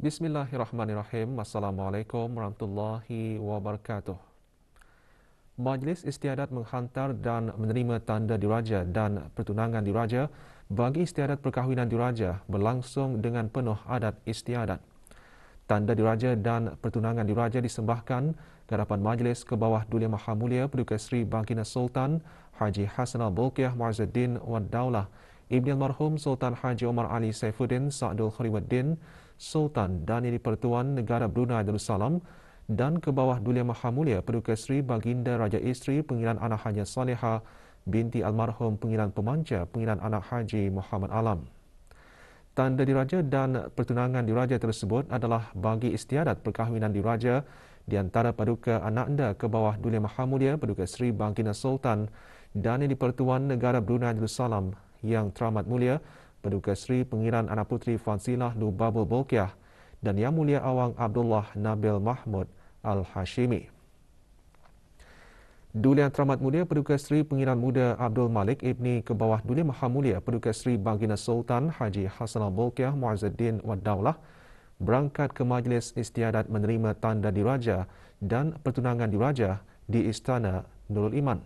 Bismillahirrahmanirrahim. Assalamualaikum warahmatullahi wabarakatuh. Majlis Istiadat menghantar dan menerima tanda diraja dan pertunangan diraja bagi istiadat perkahwinan diraja berlangsung dengan penuh adat istiadat. Tanda diraja dan pertunangan diraja disembahkan ke hadapan majlis ke bawah Dulia Maha Mulia Paduka Seri Baginda Sultan Haji Hassanal Bolkiah Muazzuddin Wad Daulah Ibni Almarhum Sultan Haji Omar Ali Saifuddin Sa'dul Kharimuddin Sultan dan Yang di-Pertuan Negara Brunei Darussalam dan ke bawah Dulia Maha Mulia Paduka Seri Baginda Raja Isteri Pengiran Anak Haji Salihah binti Almarhum Pengiran Pemanca Pengiran Anak Haji Muhammad Alam. Tanda diraja dan pertunangan diraja tersebut adalah bagi istiadat perkahwinan diraja di antara Paduka Ananda ke bawah Dulia Maha Mulia Paduka Seri Baginda Sultan dan Yang di-Pertuan Negara Brunei Darussalam Yang Teramat Mulia Paduka Seri Pengiran Anak Puteri Fansilah Lubabul Bolkiah dan Yang Mulia Awang Abdullah Nabil Mahmud Al-Hashimi. Dulia Teramat Mulia Paduka Seri Pengiran Muda Abdul Malik Ibni ke bawah Dulia Maha Mulia Paduka Seri Baginda Sultan Haji Hassanal Bolkiah Muazzuddin Wad Daulah berangkat ke majlis istiadat menerima tanda diraja dan pertunangan diraja di Istana Nurul Iman.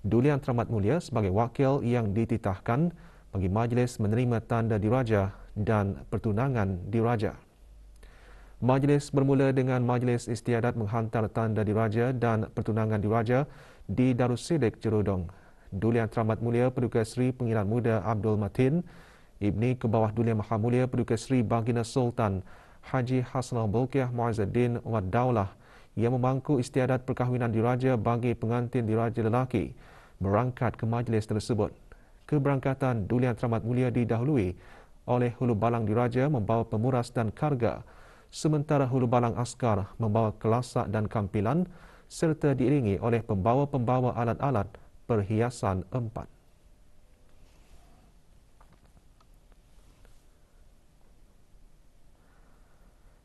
Dulia Teramat Mulia sebagai wakil yang dititahkan bagi majlis menerima tanda diraja dan pertunangan diraja. Majlis bermula dengan majlis istiadat menghantar tanda diraja dan pertunangan diraja di Darussidik Jerudong. Dulia Teramat Mulia Paduka Seri Pengiran Muda Abdul Matin Ibni ke bawah Dulia Maha Mulia Paduka Seri Baginda Sultan Haji Hassanal Bolkiah Muazzuddin Wad Daulah yang memangku istiadat perkahwinan diraja bagi pengantin diraja lelaki berangkat ke majlis tersebut. Keberangkatan Dulia Teramat Mulia didahului oleh hulu balang diraja membawa pemuras dan karga, sementara hulu balang askar membawa kelasak dan kampilan serta diiringi oleh pembawa-pembawa alat-alat perhiasan empat.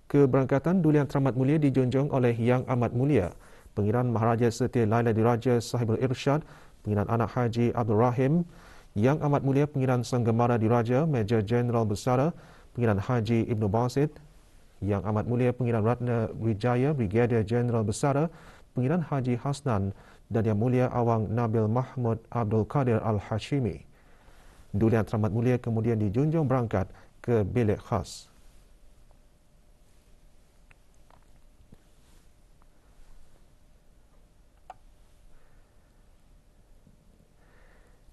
Keberangkatan Dulia Teramat Mulia dijunjung oleh Yang Amat Mulia Pengiran Maharaja Setia Laila Diraja Sahibul Irsyad Pengiran Anak Haji Abdul Rahim, Yang Amat Mulia Pengiran Sanggamara Diraja Major Jeneral Besara Pengiran Haji Ibnu Basit, Yang Amat Mulia Pengiran Ratna Wijaya Brigadier Jeneral Besara Pengiran Haji Hasnan dan Yang Mulia Awang Nabil Mahmud Abdul Qadir Al-Hashimi. Dulia Teramat Mulia kemudian dijunjung berangkat ke bilik khas.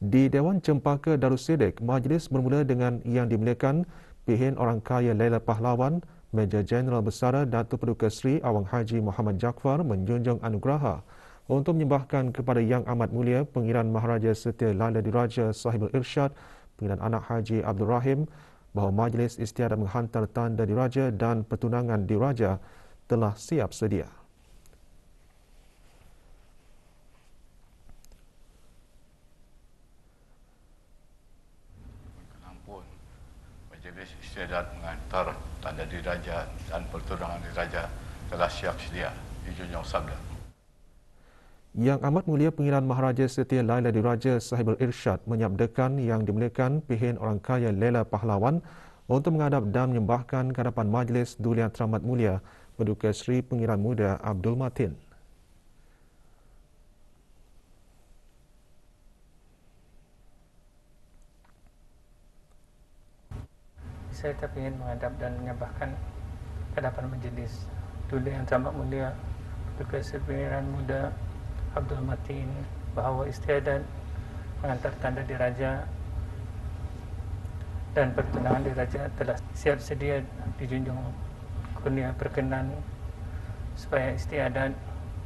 Di Dewan Cempaka Darussidik, majlis bermula dengan yang dimuliakan Pihin Orang Kaya Laila Pahlawan, Major Jeneral Besara Datuk Paduka Seri Awang Haji Muhammad Jaafar menjunjung anugerah untuk menyembahkan kepada Yang Amat Mulia Pengiran Maharaja Setia Laila Diraja Sahibul Irsyad Pengiran Anak Haji Abdul Rahim bahawa majlis istiadat menghantar tanda diraja dan pertunangan diraja telah siap sedia. Majlis istiadat mengantar tanda diraja dan pertunangan diraja telah siap sedia. Dijunjung sabda. Yang Amat Mulia Pengiran Maharaja Setia Laila Diraja Sahibul Irsyad menyabdakan yang dimuliakan Pihin Orang Kaya Laila Pahlawan untuk menghadap dan menyembahkan ke hadapan majlis Dulia Teramat Mulia Paduka Seri Pengiran Muda Abdul Matin. Saya ingin menghadap dan menyembahkan ke hadapan majlis Dulia Yang Teramat Mulia Paduka Seri Pengiran Muda Abdul Matin bahawa istiadat mengantar tanda diraja dan pertunangan diraja telah siap sedia. Dijunjung kurnia berkenan supaya istiadat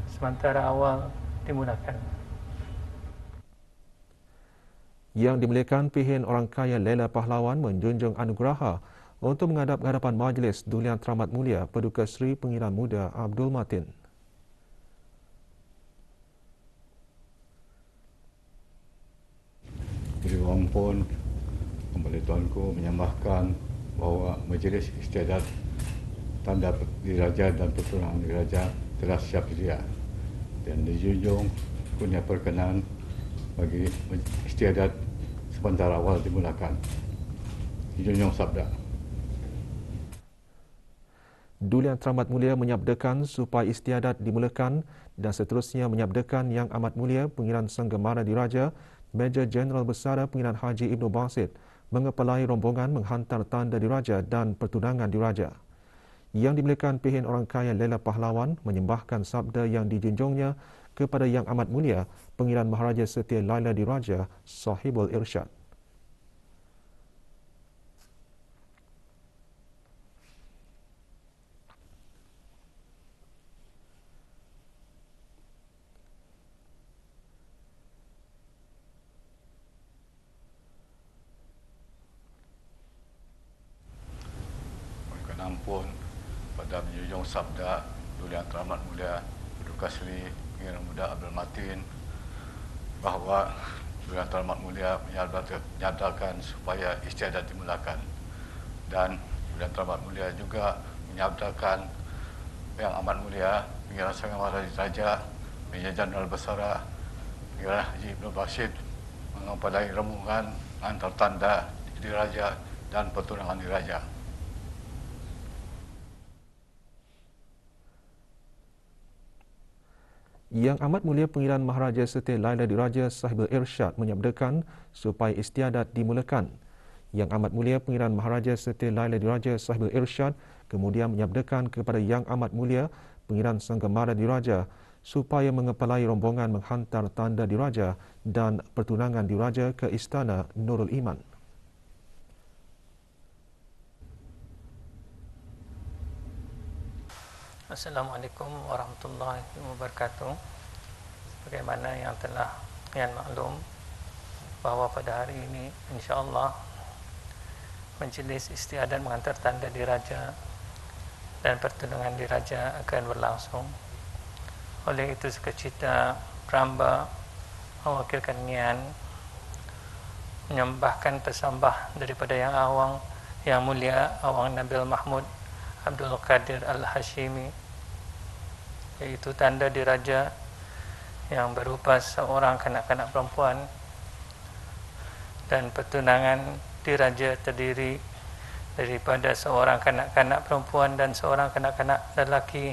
sementara awal dimulakan. Yang dimuliakan Pihin Orang Kaya Laila Pahlawan menjunjung anugerah untuk menghadap ke hadapan majlis Dulia Teramat Mulia Paduka Seri Pengiran Muda Abdul Matin. Jadi ampun kembali tuanku menyembahkan bahawa majlis istiadat tanda diraja dan pertunangan diraja telah siap sedia dan dijunjung kurnia perkenan bagi istiadat sementara awal dimulakan. Dijunjung sabda. Duli Yang Teramat Mulia menyabdakan supaya istiadat dimulakan dan seterusnya menyabdakan Yang Amat Mulia Pengiran Sanggamara Diraja Major Jeneral Besar Pengiran Haji Ibnu Basit mengepalai rombongan menghantar tanda diraja dan pertunangan diraja. Yang dimuliakan Pihin Orang Kaya Lela Pahlawan menyembahkan sabda yang dijunjungnya kepada Yang Amat Mulia Pengiran Maharaja Setia Laila Diraja Sahibul Irsyad. Mohon ampun pada menjunjung sabda Duli Yang Teramat Mulia Paduka Seri Pengiran Muda Abdul Matin bahawa Duli Yang Teramat Mulia menyabdakan supaya istiadat dimulakan, dan Duli Yang Teramat Mulia juga menyabdakan Yang Amat Mulia Pengiran Sanggamara Diraja Major Jeneral Besar Pengiran Haji Ibnu Basit mengepalai rombongan antar tanda diraja dan pertunangan diraja. Yang Amat Mulia Pengiran Maharaja Setia Laila Diraja Sahibul Irsyad menyabdakan supaya istiadat dimulakan. Yang Amat Mulia Pengiran Maharaja Setia Laila Diraja Sahibul Irsyad kemudian menyabdakan kepada Yang Amat Mulia Pengiran Sanggamara Diraja supaya mengepalai rombongan menghantar tanda diraja dan pertunangan diraja ke Istana Nurul Iman. Assalamualaikum warahmatullahi wabarakatuh. Sebagaimana yang telah yang maklum bahawa pada hari ini insya-Allah majlis istiadat mengantar tanda diraja dan pertunangan diraja akan berlangsung. Oleh itu sekecita Pramba mewakilkan Nian menyembahkan pesambah daripada Yang Awang Yang Mulia Awang Nabil Mahmud Abdul Qadir Al-Hashimi, iaitu tanda diraja yang berupa seorang kanak-kanak perempuan, dan pertunangan diraja terdiri daripada seorang kanak-kanak perempuan dan seorang kanak-kanak lelaki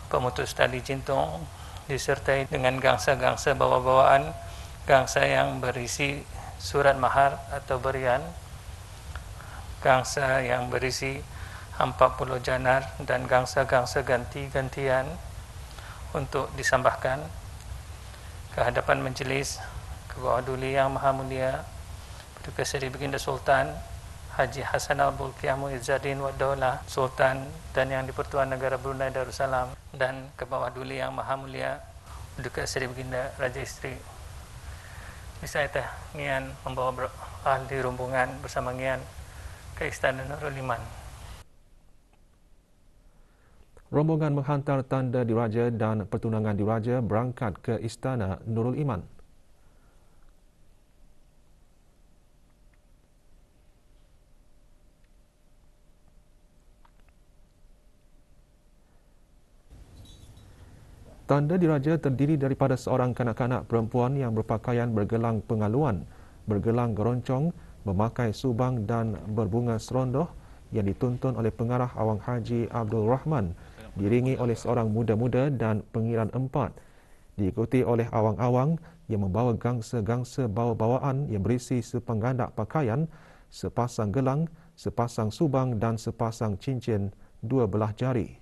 pemutus tali jintung, disertai dengan gangsa-gangsa bawa-bawaan, gangsa yang berisi surat mahar atau berian, gangsa yang berisi 40 janar, dan gangsa-gangsa ganti-gantian untuk disambahkan ke hadapan majlis ke bawah Duli Yang Maha Mulia Paduka Seri Baginda Sultan Haji Hassanal Bolkiah Muizzaddin Wad Daulah Sultan dan Yang di-Pertuan Negara Brunei Darussalam, dan ke bawah Duli Yang Maha Mulia Paduka Seri Baginda Raja Isteri. Saya Ngian membawa ahli rombongan bersama Ngian ke Istana Nurul Iman. Rombongan menghantar tanda diraja dan pertunangan diraja berangkat ke Istana Nurul Iman. Tanda diraja terdiri daripada seorang kanak-kanak perempuan yang berpakaian bergelang pengaluan, bergelang geroncong, memakai subang dan berbunga serondoh yang dituntun oleh pengarah Awang Haji Abdul Rahman, diiringi oleh seorang muda-muda dan pengiran empat, diikuti oleh awang-awang yang membawa gangsa-gangsa bawa-bawaan yang berisi sepenggandak pakaian, sepasang gelang, sepasang subang dan sepasang cincin 2 belah jari.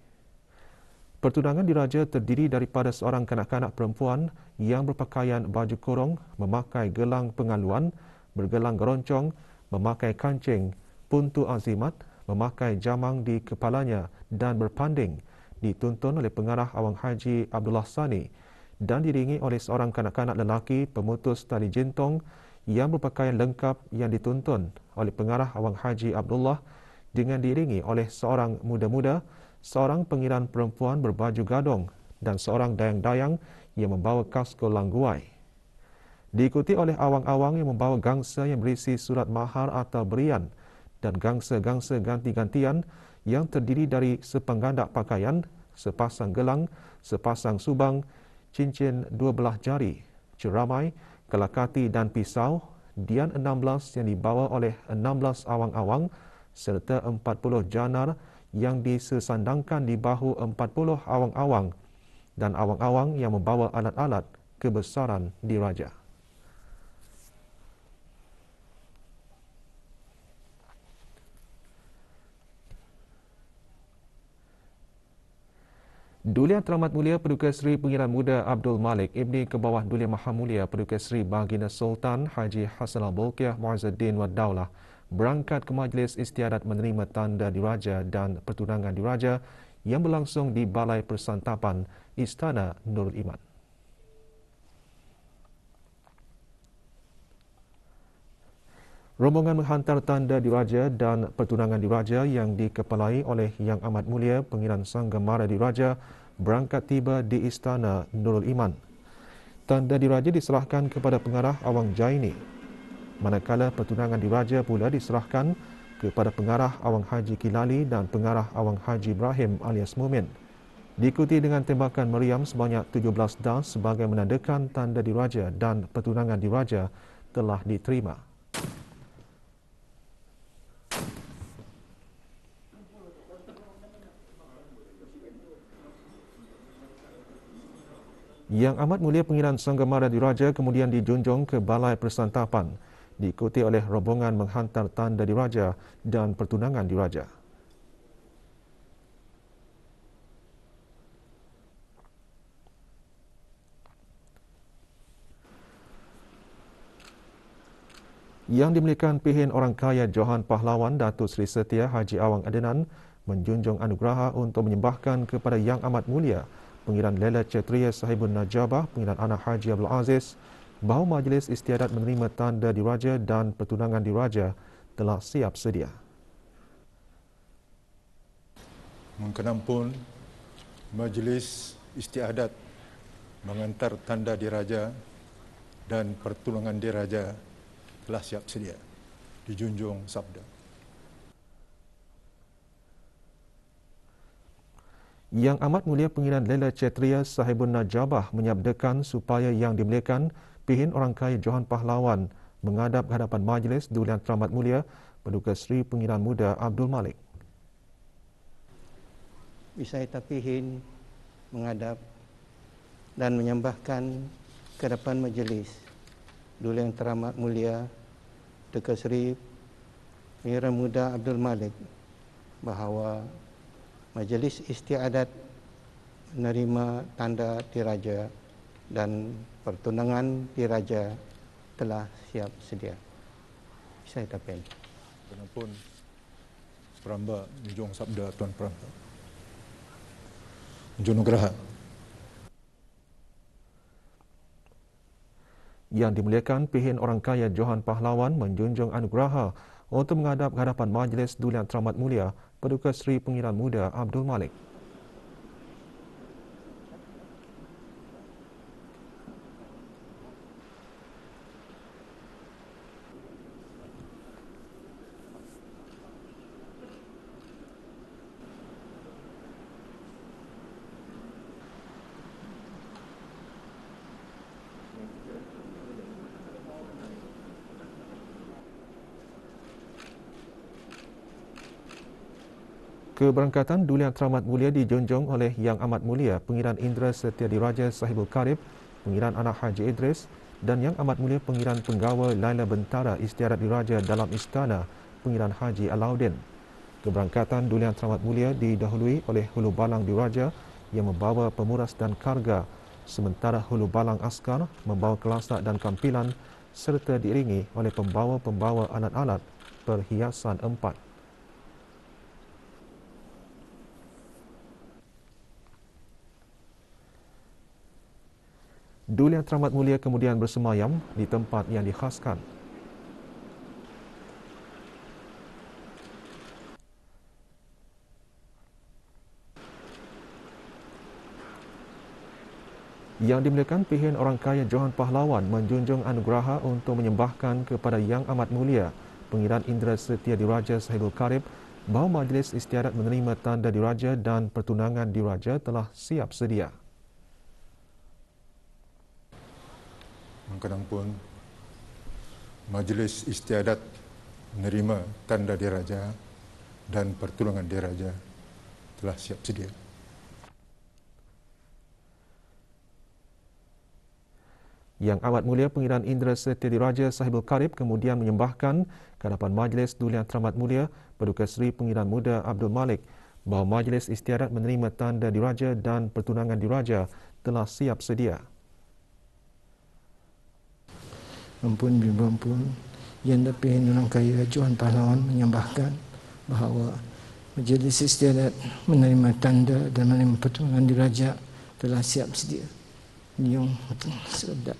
Pertunangan diraja terdiri daripada seorang kanak-kanak perempuan yang berpakaian baju kurung, memakai gelang pengaluan, bergelang geroncong, memakai kancing, puntu azimat, memakai jamang di kepalanya dan berpanding, dituntun oleh pengarah Awang Haji Abdullah Sani, dan diiringi oleh seorang kanak-kanak lelaki pemutus tali jintong yang berpakaian lengkap yang dituntun oleh pengarah Awang Haji Abdullah, dengan diiringi oleh seorang muda-muda, seorang pengiran perempuan berbaju gadong dan seorang dayang-dayang yang membawa kasko langguai. Diikuti oleh awang-awang yang membawa gangsa yang berisi surat mahar atau berian dan gangsa-gangsa ganti-gantian yang terdiri dari sepenggandak pakaian, sepasang gelang, sepasang subang, cincin 2 belah jari, ceramai, kelakati dan pisau, dian 16 yang dibawa oleh 16 awang-awang serta 40 janar yang disesandangkan di bahu 40 awang-awang dan awang-awang yang membawa alat-alat kebesaran diraja. Duli Yang Teramat Mulia Paduka Seri Pengiran Muda Abdul Malik Ibni Kebawah Duli Maha Mulia Paduka Seri Baginda Sultan Haji Hassanal Bolkiah Mu'izzuddin Wad Daulah berangkat ke Majlis Istiadat menerima tanda diraja dan pertunangan diraja yang berlangsung di Balai Persantapan Istana Nurul Iman. Rombongan menghantar tanda diraja dan pertunangan diraja yang dikepalai oleh Yang Amat Mulia Pengiran Sanggamara Diraja berangkat tiba di Istana Nurul Iman. Tanda diraja diserahkan kepada pengarah Awang Jaini, manakala pertunangan diraja pula diserahkan kepada pengarah Awang Haji Kilali dan pengarah Awang Haji Ibrahim alias Mumin. Diikuti dengan tembakan meriam sebanyak 17 das sebagai menandakan tanda diraja dan pertunangan diraja telah diterima. Yang Amat Mulia Pengiran Sanggamara Diraja kemudian dijunjung ke Balai Persantapan, diikuti oleh rombongan menghantar tanda diraja dan pertunangan diraja. Yang dimuliakan Pihin Orang Kaya Johan Pahlawan Datuk Seri Setia Haji Awang Adenan menjunjung anugerah untuk menyembahkan kepada Yang Amat Mulia Pengiran Lela Cetria Sahibun Najabah Pengiran Anak Haji Abdul Aziz bahawa Majlis Istiadat menerima tanda diraja dan pertunangan diraja telah siap sedia. Mengenang pun Majlis Istiadat mengantar tanda diraja dan pertunangan diraja telah siap sedia. Dijunjung sabda. Yang Amat Mulia Pengiran Lela Cetria Sahibun Najabah menyabdakan supaya Yang dimuliakan Pihin Orang Kaya Johan Pahlawan menghadap hadapan Majlis Duli Yang Teramat Mulia Paduka Seri Pengiran Muda Abdul Malik. Saya Pihin menghadap dan menyembahkan ke hadapan Majlis Duli Yang Teramat Mulia Paduka Seri Pengiran Muda Abdul Malik bahawa Majlis Istiadat menerima tanda diraja dan pertunangan diraja telah siap sedia. Saya Tapin. Kenapun Peramba menjunjung sabda Tuan Peramba. Junugraha. Yang dimuliakan Pihin Orang Kaya Johan Pahlawan menjunjung anugerah untuk menghadap hadapan Majlis Duli Yang Teramat Mulia Paduka Seri Pengiran Muda Abdul Malik. Keberangkatan Duli Yang Teramat Mulia dijunjung oleh Yang Amat Mulia Pengiran Indra Setia Diraja Sahibul Karib, Pengiran Anak Haji Idris dan Yang Amat Mulia Pengiran Penggawa Laila Bentara Istiadat Diraja dalam Istana Pengiran Haji Alauddin. Keberangkatan Duli Yang Teramat Mulia didahului oleh Hulu Balang Diraja yang membawa pemuras dan karga, sementara Hulu Balang Askar membawa kelasak dan kampilan serta diiringi oleh pembawa-pembawa alat-alat perhiasan empat. Duli Yang Teramat Mulia kemudian bersemayam di tempat yang dikhaskan. Yang dimuliakan Pihin Orang Kaya Johan Pahlawan menjunjung anugerah untuk menyembahkan kepada Yang Amat Mulia Pengiran Indra Setia Diraja Sahibul Karib bahawa Majlis Istiadat menerima tanda diraja dan pertunangan diraja telah siap sedia. Mengenang pun Majlis Istiadat menerima tanda diraja dan pertunangan diraja telah siap sedia. Yang Amat Mulia Pengiran Indra Setia Diraja Sahibul Karib kemudian menyembahkan ke hadapan Majlis Duli Yang Teramat Mulia Paduka Seri Pengiran Muda Abdul Malik bahawa Majlis Istiadat menerima tanda diraja dan pertunangan diraja telah siap sedia. Ampun Bibi Ampun, Yang Dapihin Orang Kaya Juan Pahlawan menyembahkan bahawa Majlis Istiadat menerima tanda dan menerima pertunangan diraja telah siap sedia. Nyong sedap.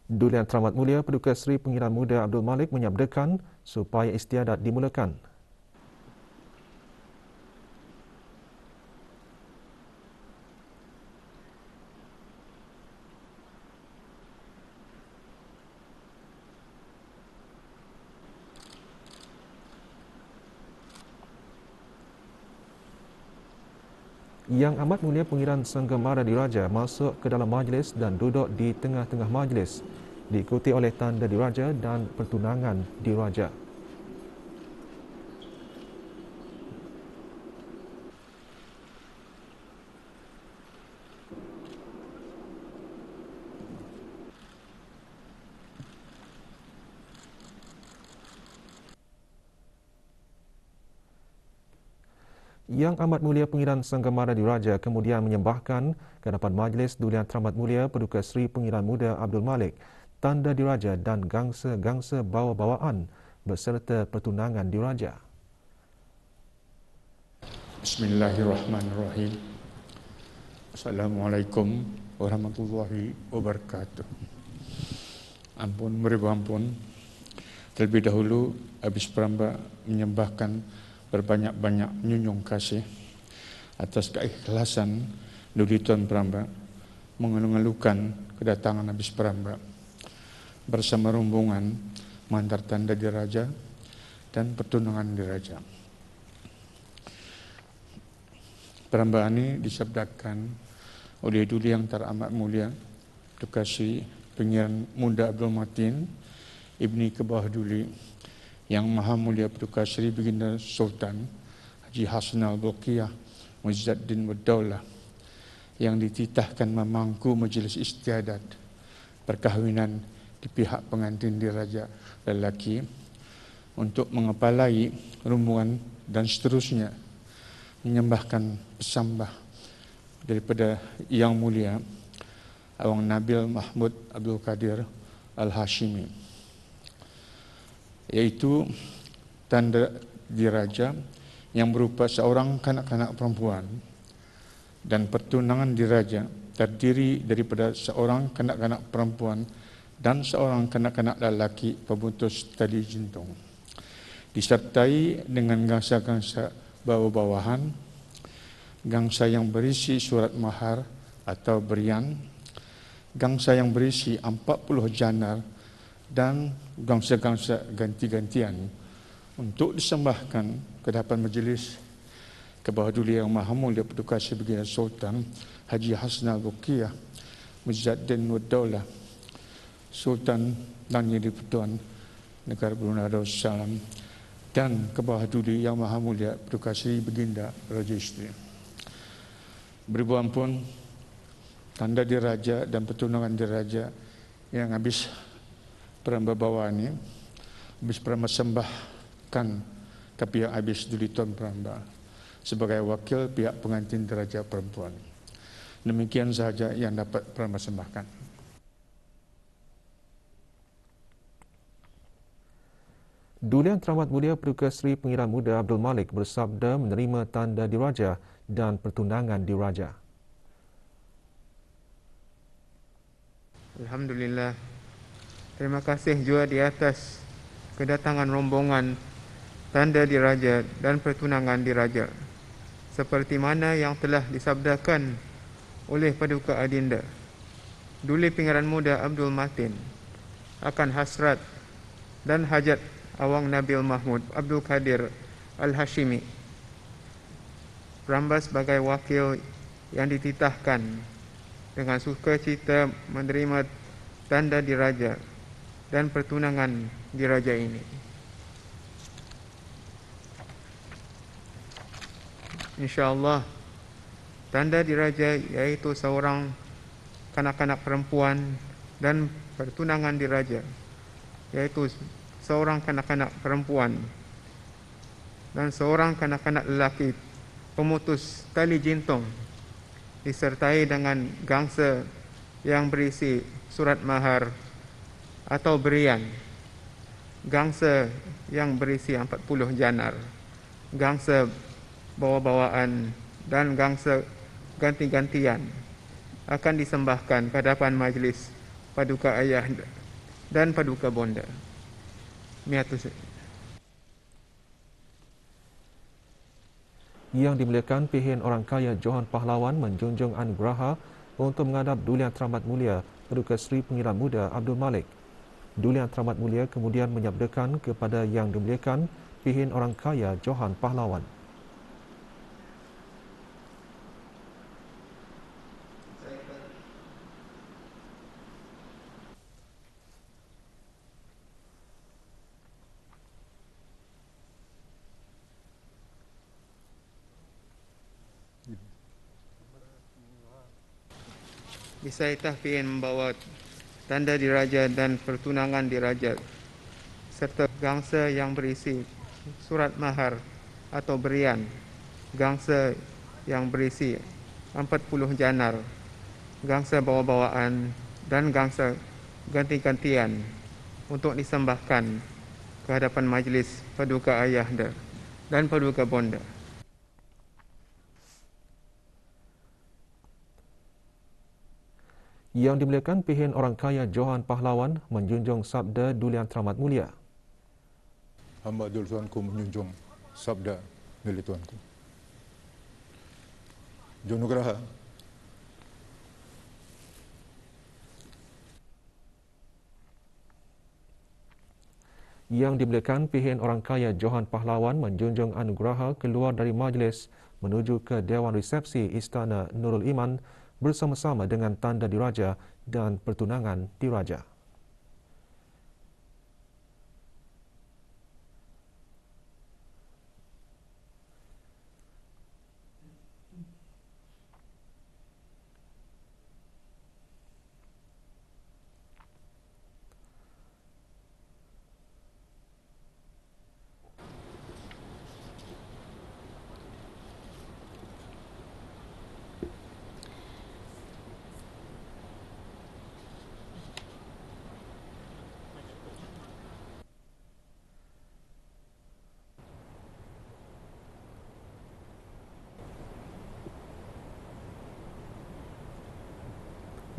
Duli Yang Teramat Mulia Paduka Seri Pengiran Muda Abdul Malik menyabdakan supaya istiadat dimulakan. Yang Amat Mulia Pengiran Sanggamara Diraja masuk ke dalam majlis dan duduk di tengah-tengah majlis, diikuti oleh tanda diraja dan pertunangan diraja. Yang Amat Mulia Pengiran Sanggamara Diraja kemudian menyembahkan ke hadapan Majlis Duli Yang Teramat Mulia Paduka Seri Pengiran Muda Abdul Malik tanda diraja dan gangsa-gangsa bawa-bawaan beserta pertunangan diraja. Bismillahirrahmanirrahim. Assalamualaikum warahmatullahi wabarakatuh. Ampun beribu ampun. Terlebih dahulu habis peramba menyembahkan berbanyak-banyak nyunjung kasih atas keikhlasan Duli Tuan Peramba mengeluhkan kedatangan habis peramba bersama rombongan mengantar tanda diraja dan pertunangan diraja. Perambaan ini disabdakan oleh Duli Yang Teramat Mulia Paduka Seri Pengiran Muda Abdul Matin Ibni Kebawah Duli Yang Maha Mulia Paduka Seri Baginda Sultan Haji Hassanal Bolkiah Muizzuddin Waddaulah yang dititahkan memangku majlis istiadat perkahwinan di pihak pengantin diraja lelaki untuk mengepalai rombongan dan seterusnya menyembahkan pesambah daripada Yang Mulia Awang Nabil Mahmud Abdul Qadir Al-Hashimi, yaitu tanda diraja yang berupa seorang kanak-kanak perempuan dan pertunangan diraja terdiri daripada seorang kanak-kanak perempuan dan seorang kanak-kanak lelaki pemutus tali jintung, disertai dengan gangsa-gangsa bawah-bawahan, gangsa yang berisi surat mahar atau berian, gangsa yang berisi 40 janar dan gangsa-gangsa ganti-gantian untuk disembahkan ke hadapan majlis ke bawah Duli Yang Maha Mulia Paduka Seri Baginda Sultan Haji Hassanal Bolkiah Muizzuddin Waddaulah Sultan dan Yang di-Pertuan Negara Brunei Darussalam dan ke bawah Duli Yang Maha Mulia Paduka Seri Baginda Raja Isteri. Beribu ampun, tanda diraja dan pertunangan diraja yang habis peramba bawa ini habis peramba sembahkan ke pihak habis Duli Tuan Peramba sebagai wakil pihak pengantin diraja perempuan. Demikian sahaja yang dapat peramba sembahkan. Duli Yang Teramat Mulia Paduka Seri Pengiran Muda Abdul Malik bersabda menerima tanda diraja dan pertunangan diraja. Alhamdulillah. Terima kasih juga di atas kedatangan rombongan tanda diraja dan pertunangan diraja, seperti mana yang telah disabdakan oleh Paduka Adinda Duli Pengiran Muda Abdul Matin akan hasrat dan hajat Awang Nabil Mahmud Abdul Qadir Al-Hashimi, peramba sebagai wakil yang dititahkan dengan sukacita menerima tanda diraja dan pertunangan diraja ini. insya-Allah tanda diraja iaitu seorang kanak-kanak perempuan dan pertunangan diraja iaitu seorang kanak-kanak perempuan dan seorang kanak-kanak lelaki pemutus tali jintung disertai dengan gangsa yang berisi surat mahar atau berian, gangsa yang berisi 40 janar, gangsa bawa-bawaan dan gangsa ganti-gantian akan disembahkan ke hadapan majlis paduka ayah dan paduka bonda. Miatus. Yang dimuliakan Pihin Orang Kaya Johan Pahlawan menjunjung anugerah untuk menghadap Duli Yang Teramat Mulia Paduka Seri Pengiran Muda Abdul Malik. Duli Yang Teramat Mulia kemudian menyabdakan kepada Yang dimuliakan Pihin Orang Kaya Johan Pahlawan. Disaitah PN membawa tanda diraja dan pertunangan diraja serta gangsa yang berisi surat mahar atau berian, gangsa yang berisi 40 janar, gangsa bawa-bawaan dan gangsa ganti-gantian untuk disembahkan ke hadapan majlis paduka ayah dan paduka bonda. Yang dimuliakan Pihin Orang Kaya Johan Pahlawan menjunjung sabda Duli Yang Teramat Mulia. Hamba Dul Tuanku menjunjung sabda Duli Tuanku. Jonugraha Yang dimuliakan Pihin Orang Kaya Johan Pahlawan menjunjung anugerah keluar dari majlis menuju ke Dewan Resepsi Istana Nurul Iman bersama-sama dengan tanda diraja dan pertunangan diraja.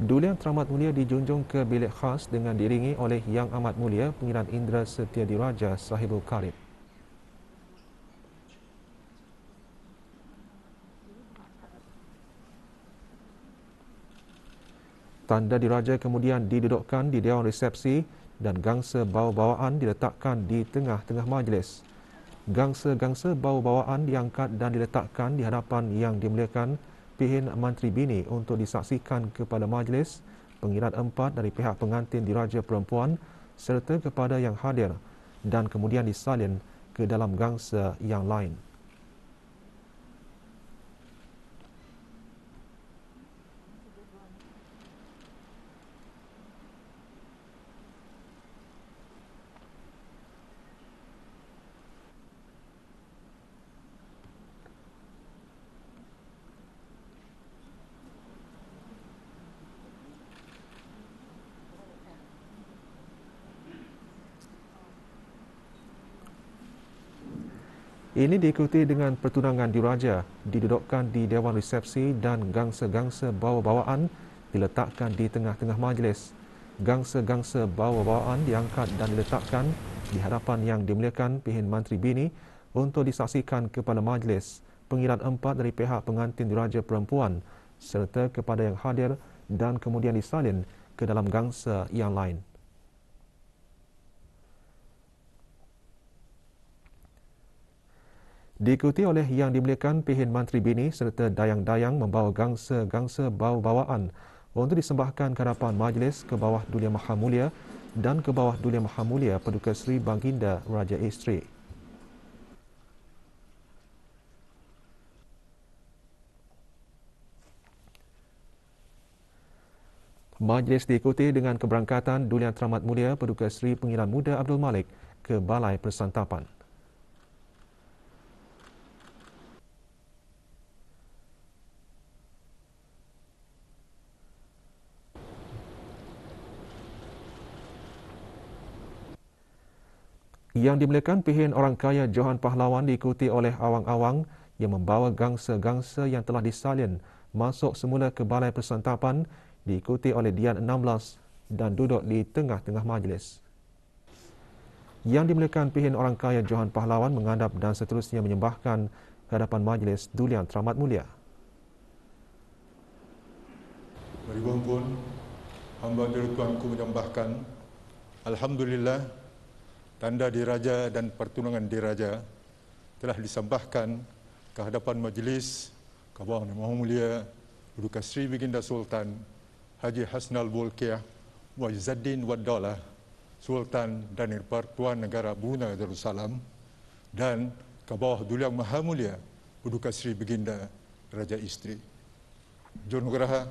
Duli Yang Teramat Mulia dijunjung ke bilik khas dengan diiringi oleh Yang Amat Mulia Pengiran Indra Setia Diraja Sahibul Karib. Tanda diraja kemudian didudukkan di Dewan Resepsi dan gangsa bawa-bawaan diletakkan di tengah-tengah majlis. Gangsa-gangsa bawa-bawaan diangkat dan diletakkan di hadapan Yang dimuliakan Pihin Mantri Bini untuk disaksikan kepada majlis, pengirat 4 dari pihak pengantin diraja perempuan serta kepada yang hadir dan kemudian disalin ke dalam gangsa yang lain. Ini diikuti dengan pertunangan diraja didudukkan di Dewan Resepsi dan gangsa-gangsa bawa-bawaan diletakkan di tengah-tengah majlis. Gangsa-gangsa bawa-bawaan diangkat dan diletakkan di hadapan Yang dimuliakan Pihin Mantri Bini untuk disaksikan kepada majlis, pengirat 4 dari pihak pengantin diraja perempuan serta kepada yang hadir dan kemudian disalin ke dalam gangsa yang lain. Diikuti oleh Yang dimuliakan Pihin Mantri Bini serta dayang-dayang membawa gangsa-gangsa bawa-bawaan untuk disembahkan ke hadapan majlis ke bawah Duli Yang Maha Mulia dan ke bawah Duli Yang Maha Mulia Paduka Seri Baginda Raja Isteri. Majlis diikuti dengan keberangkatan Duli Yang Teramat Mulia Paduka Seri Pengiran Muda Abdul Malik ke Balai Persantapan. Yang dimuliakan Pihin Orang Kaya Johan Pahlawan diikuti oleh awang-awang yang membawa gangsa-gangsa yang telah disalin masuk semula ke Balai Persantapan, diikuti oleh Dian 16 dan duduk di tengah-tengah majlis. Yang dimuliakan Pihin Orang Kaya Johan Pahlawan menghadap dan seterusnya menyembahkan ke hadapan majlis Duli Yang Teramat Mulia. Mari pun hamba Tuanku menyembahkan Alhamdulillah, tanda diraja dan pertunangan diraja telah disembahkan ke hadapan majlis Kabah Yang Maha Mulia Paduka Seri Baginda Sultan Haji Hasnal Bolkiah Muizzuddin Wad Daulah Sultan dan Pertuan Negara Brunei Darussalam dan Kabah Duli Yang Maha Mulia Paduka Seri Baginda Raja Isteri. John Nugraha.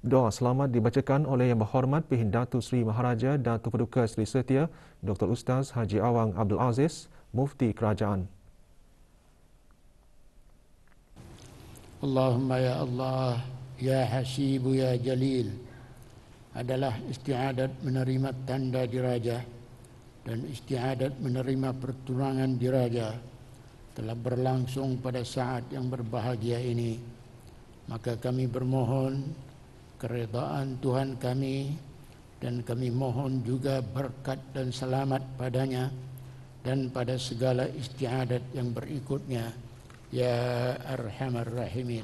Doa selamat dibacakan oleh Yang Berhormat Pihin Datu Seri Maharaja Datuk Paduka Seri Setia Dr. Ustaz Haji Awang Abdul Aziz, Mufti Kerajaan. Allahumma ya Allah, ya Hasibu ya Jalil, adalah istiadat menerima tanda diraja dan istiadat menerima pertunangan diraja telah berlangsung pada saat yang berbahagia ini. Maka kami bermohon keredaan Tuhan kami dan kami mohon juga berkat dan selamat padanya dan pada segala istiadat yang berikutnya. Ya Arhamar Rahimin,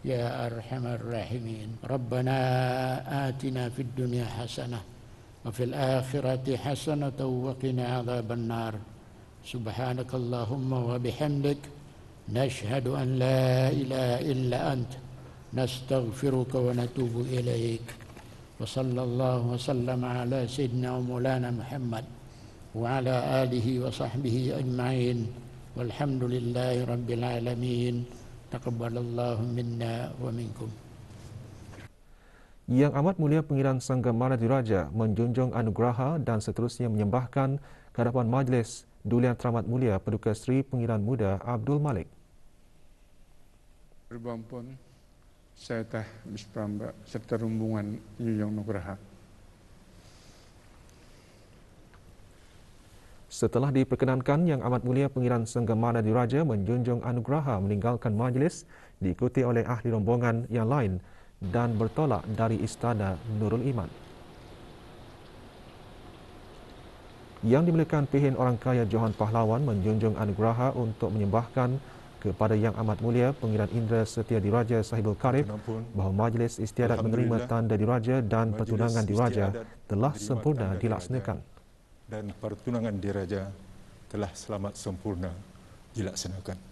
Ya Arhamar Rahimin. Rabbana atina fid dunya hasanah wa fil akhirati hasanah wa qina adzaban nar. Subhanakallahumma wa bihamdik nashhadu an la ilaha illa anta نستغفرك ونتوب إليك وصلى الله وسلم على سيدنا ومولانا محمد وعلى آله وصحبه أجمعين والحمد لله رب العالمين تقبل الله منا ومنكم. Yang Amat Mulia Pengiran Sangga Mara Diraja menjunjung anugerah dan seterusnya menyembahkan ke hadapan majlis Duli Yang Teramat Mulia Paduka Seri Pengiran Muda Abdul Malik. Berbampun saya tah Bispramba serta rombongan Yuyong Nugraha. Setelah diperkenankan, Yang Amat Mulia Pengiran Sangga Mara Diraja menjunjung anugerah meninggalkan majlis diikuti oleh ahli rombongan yang lain dan bertolak dari Istana Nurul Iman. Yang dimuliakan Pihin Orang Kaya Johan Pahlawan menjunjung anugerah untuk menyembahkan kepada Yang Amat Mulia Pengiran Indra Setia Diraja Sahibul Karib bahawa majlis istiadat menerima tanda diraja dan pertunangan diraja telah sempurna dilaksanakan. Dan pertunangan diraja telah selamat sempurna dilaksanakan.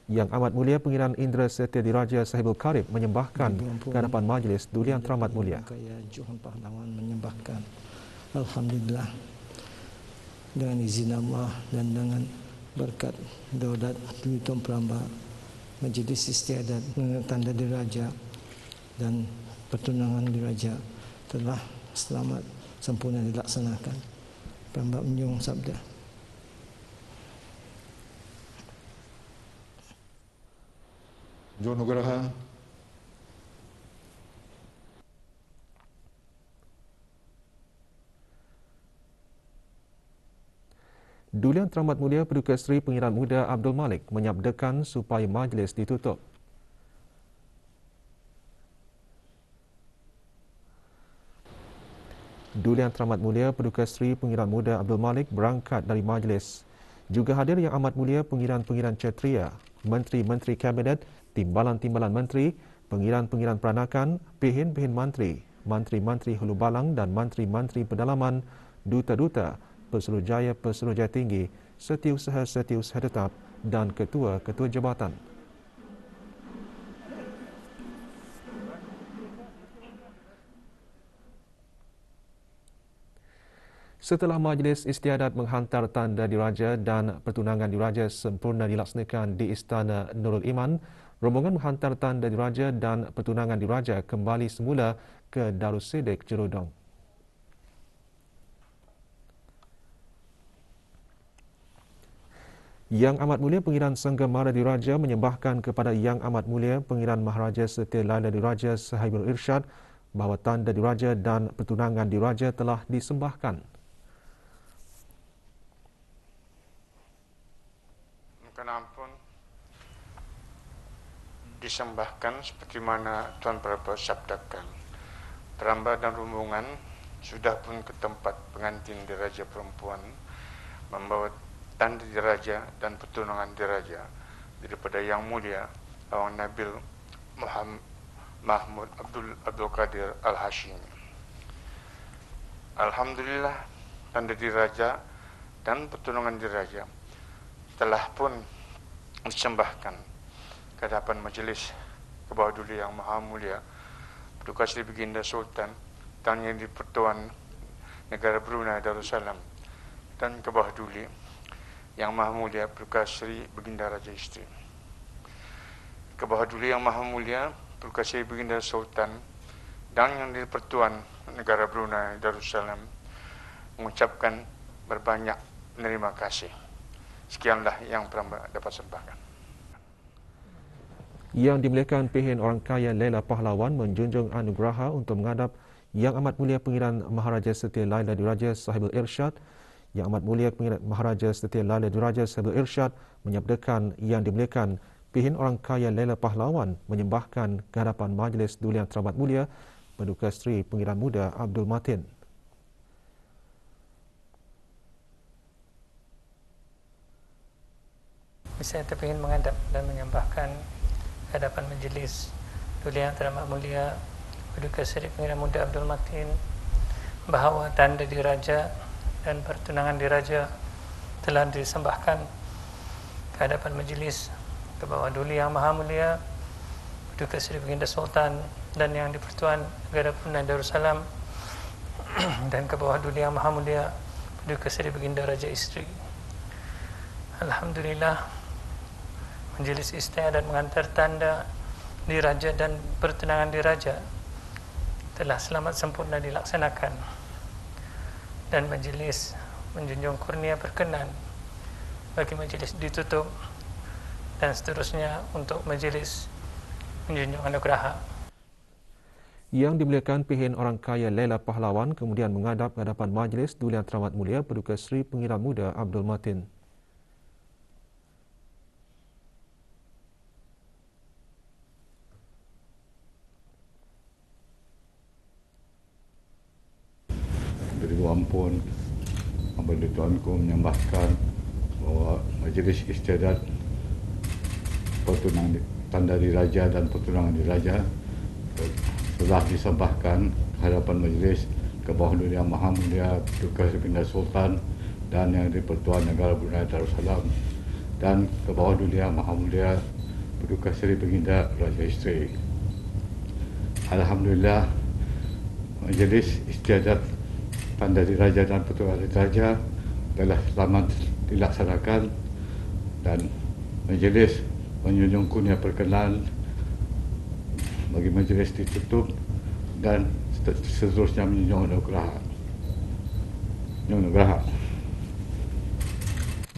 Yang Amat Mulia Pengiran Indra Setia Diraja Sahibul Karib menyembahkan ke hadapan majlis Duli Yang Teramat Mulia. Johan Pahlawan menyembahkan. Alhamdulillah, dengan izin Allah dan dengan berkat daulat Duli Tuan Peramba, Majlis Istiadat tanda diraja dan pertunangan diraja telah selamat sempurna dilaksanakan. Peramba menjunjung sabda. John Nugraha. Duli Yang Teramat Mulia Paduka Seri Pengiran Muda Abdul Malik menyabdakan supaya majlis ditutup. Duli Yang Teramat Mulia Paduka Seri Pengiran Muda Abdul Malik berangkat dari majlis. Juga hadir Yang Amat Mulia Pengiran-Pengiran Ksatria, Menteri-Menteri Kabinet, Timbalan-Timbalan Menteri, Pengiran-Pengiran Peranakan, Pihin-Pihin Mantri, Mantri-Mantri Hulu Balang dan Mantri-Mantri Pedalaman, Duta-Duta, Pesuruhjaya Tinggi, Setiausaha-Setiausaha Tetap dan Ketua-Ketua Jabatan. Setelah Majlis Istiadat menghantar tanda diraja dan pertunangan diraja sempurna dilaksanakan di Istana Nurul Iman, rombongan menghantar tanda diraja dan pertunangan diraja kembali semula ke Darussidek Jerudong. Yang Amat Mulia Pengiran Sanggamara Diraja menyembahkan kepada Yang Amat Mulia Pengiran Maharaja Setia Laila Diraja Sahibul Irsyad bahawa tanda diraja dan pertunangan diraja telah disembahkan. Mohon ampun disembahkan seperti mana Tuan Prabhu sabdakan. Peramba dan rombongan sudah pun ke tempat pengantin diraja perempuan membawa tanda diraja dan pertunangan diraja daripada Yang Mulia Awang Nabil Mahmud Abdul Qadir Al-Hashimi. Alhamdulillah, tanda diraja dan pertunangan diraja telah pun disembahkan ke hadapan Majlis ke bawah Duli Yang Maha Mulia Paduka Seri Baginda Sultan dan Yang di-Pertuan Negara Brunei Darussalam dan ke bawah Duli Yang Maha Mulia Paduka Seri Baginda Raja Isteri. Ke bawah Duli Yang Maha Mulia Paduka Seri Baginda Sultan dan Yang di-Pertuan Negara Brunei Darussalam mengucapkan berbanyak terima kasih. Sekianlah yang Peramba dapat sembahkan. Yang dimuliakan Pihin Orang Kaya Laila Pahlawan menjunjung anugerah untuk menghadap Yang Amat Mulia Pengiran Maharaja Setia Laila Diraja Sahibul Irsyad. Yang Amat Mulia Pengiran Maharaja Setia Laila Diraja Sahibul Irsyad menyabdakan yang dimuliakan Pihin Orang Kaya Laila Pahlawan menyembahkan ke hadapan Majlis Duli Yang Teramat Mulia Paduka Seri Pengiran Muda Abdul Matin. Saya terpingin menghadap dan menyembahkan hadapan Majlis Duli Yang Teramat Mulia Paduka Seri Pengiran Muda Abdul Matin bahawa tanda diraja dan pertunangan diraja telah disembahkan ke hadapan Majlis ke bawah Duli Yang Maha Mulia Paduka Seri Baginda Sultan dan Yang di-Pertuan Negara Brunei Darussalam dan ke bawah Duli Yang Maha Mulia Paduka Seri Baginda Raja Isteri. Alhamdulillah, Majlis Istiadat menghantar tanda diraja dan pertunangan diraja telah selamat sempurna dilaksanakan dan majlis menjunjung kurnia perkenan bagi majlis ditutup dan seterusnya untuk majlis menjunjung anugerah. Yang dimuliakan Pihin Orang Kaya Laila Pahlawan kemudian menghadap ke hadapan Majlis Duli Yang Teramat Mulia Paduka Seri Pengiran Muda Abdul Matin. Ampun, apabila Tuanku menyembahkan bahawa Majlis Istiadat pertunangan tanda diraja dan pertunangan diraja telah disembahkan ke hadapan Majlis ke bawah Duli Yang Maha Mulia Paduka Seri Baginda Sultan dan Yang di-Pertuan Negara Brunei Darussalam dan ke bawah Duli Yang Maha Mulia Paduka Seri Baginda Raja Isteri. Alhamdulillah, Majlis Istiadat tanda diraja dan pertunangan diraja telah selamat dilaksanakan dan majlis menjunjung kurnia perkenan bagi majlis ditutup dan seterusnya menjunjung anugerah.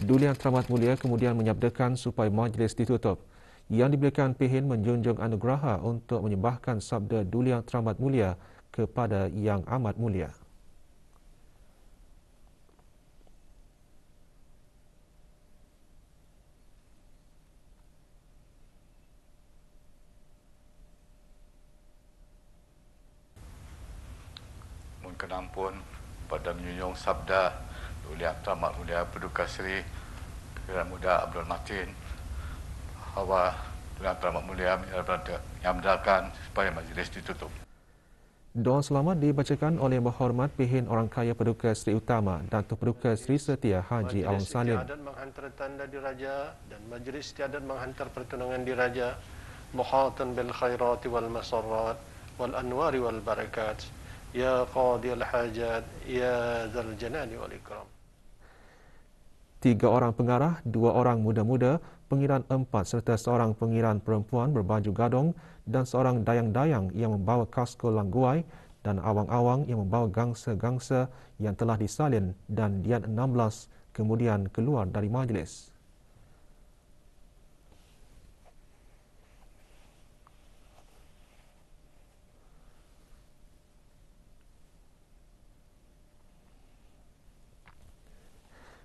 Duli Yang Teramat Mulia kemudian menyabdakan supaya majlis ditutup. Yang dimuliakan Pihin menjunjung anugerah untuk menyembahkan sabda Duli Yang Teramat Mulia kepada Yang Amat Mulia. Mohon ampun pada menjunjung sabda Duli Yang Teramat Mulia Paduka Seri Pengiran Muda Abdul Matin bahawa Duli Yang Teramat Mulia yang mendalkan supaya majlis ditutup. Doa selamat dibacakan oleh Yang Berhormat Pihin Orang Kaya Paduka Seri Utama Datuk Paduka Seri Setia Haji Awang Salim. Majlis Istiadat menghantar tanda diraja dan Majlis Istiadat menghantar pertunangan diraja muhatan bil khairati wal masarrat wal anwari wal barakat يا قاضي الحاجات يا ذا الجلال والإكرام. 3 orang pengarah, 2 orang muda-muda, pengiran 4 serta seorang pengiran perempuan berbaju gadong dan seorang dayang-dayang yang membawa kasko langguai dan awang-awang yang membawa gangsa-gangsa yang telah disalin dan Dian 16 kemudian keluar dari majlis.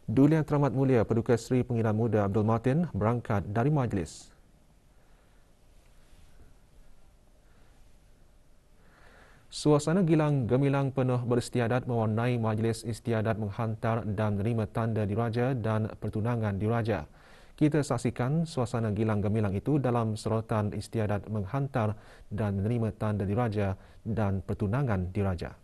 Duli Yang Teramat Mulia Paduka Seri Pengiran Muda Abdul Matin berangkat dari majlis. Suasana gilang gemilang penuh beristiadat mewarnai majlis istiadat menghantar dan menerima tanda diraja dan pertunangan diraja. Kita saksikan suasana gilang gemilang itu dalam sorotan istiadat menghantar dan menerima tanda diraja dan pertunangan diraja.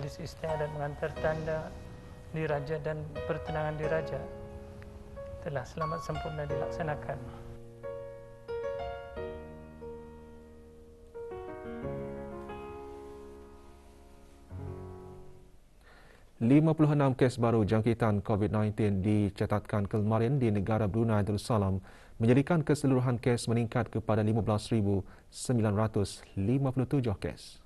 Majlis istiadat mengantar tanda diraja dan pertunangan diraja telah selamat sempurna dilaksanakan. ...56 kes baru jangkitan COVID-19 dicatatkan kemarin di negara Brunei Darussalam menjadikan keseluruhan kes meningkat kepada 15,957 kes.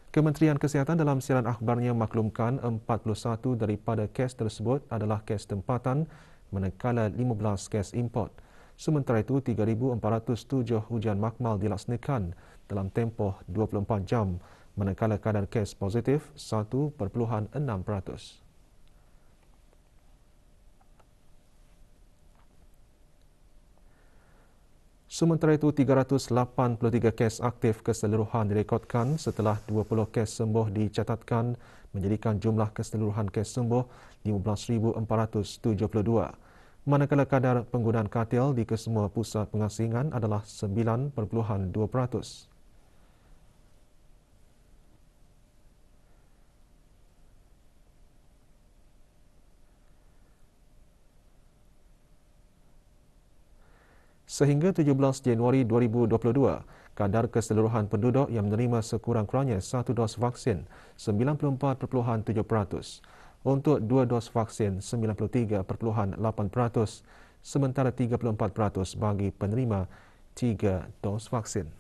Kementerian Kesihatan dalam siaran akhbarnya maklumkan 41 daripada kes tersebut adalah kes tempatan manakala 15 kes import. Sementara itu 3,407 hujan makmal dilaksanakan dalam tempoh 24 jam manakala kadar kes positif 1.6%. Sementara itu, 383 kes aktif keseluruhan direkodkan setelah 20 kes sembuh dicatatkan menjadikan jumlah keseluruhan kes sembuh 15,472. Manakala kadar penggunaan katil di kesemua pusat pengasingan adalah 9.2%. Sehingga 17 Januari 2022, kadar keseluruhan penduduk yang menerima sekurang-kurangnya 1 dos vaksin 94.7%, untuk 2 dos vaksin 93.8%, sementara 34% bagi penerima 3 dos vaksin.